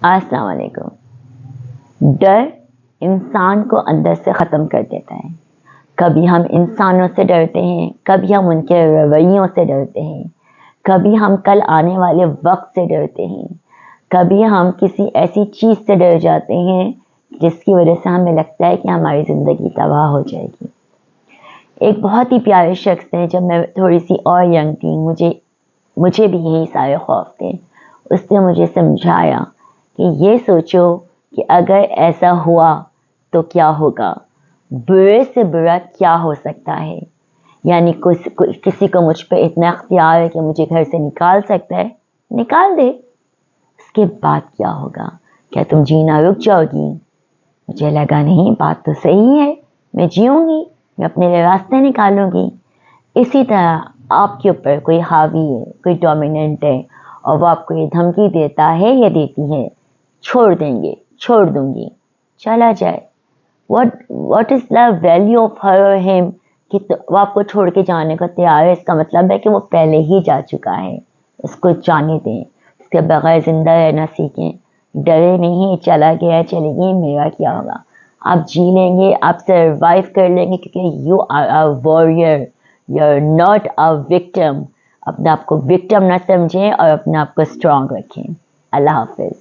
अस्सलाम वालेकुम। डर इंसान को अंदर से ख़त्म कर देता है। कभी हम इंसानों से डरते हैं, कभी हम उनके रवैयों से डरते हैं, कभी हम कल आने वाले वक्त से डरते हैं, कभी हम किसी ऐसी चीज़ से डर जाते हैं जिसकी वजह से हमें लगता है कि हमारी ज़िंदगी तबाह हो जाएगी। एक बहुत ही प्यारे शख्स थे, जब मैं थोड़ी सी और यंग थी, मुझे भी यही सारे खौफ थे। उसने मुझे समझाया कि ये सोचो कि अगर ऐसा हुआ तो क्या होगा, बुरे से बुरा क्या हो सकता है। यानी किसी को मुझ पर इतना अख्तियार है कि मुझे घर से निकाल सकता है, निकाल दे, उसके बाद क्या होगा, क्या तुम जीना रुक जाओगी। मुझे लगा नहीं, बात तो सही है, मैं जीऊँगी, मैं अपने लिए रास्ते निकालूंगी। इसी तरह आपके ऊपर कोई हावी है, कोई डोमिनेंट है, और वो आपको ये धमकी देता है या देती है, छोड़ देंगे, छोड़ दूंगी, चला जाए। what is the value of her or him कि वो आपको छोड़ के जाने को तैयार है, इसका मतलब है कि वो पहले ही जा चुका है। उसको जाने दें, उसके बगैर जिंदा रहना सीखें। डरे नहीं, चला गया चली गई, मेरा क्या होगा। आप जी लेंगे, आप सर्वाइव कर लेंगे, क्योंकि you are a warrior, you are not a victim. अपने आप को विक्टिम ना समझें और अपने आप को स्ट्रांग रखें। अल्लाह हाफिज।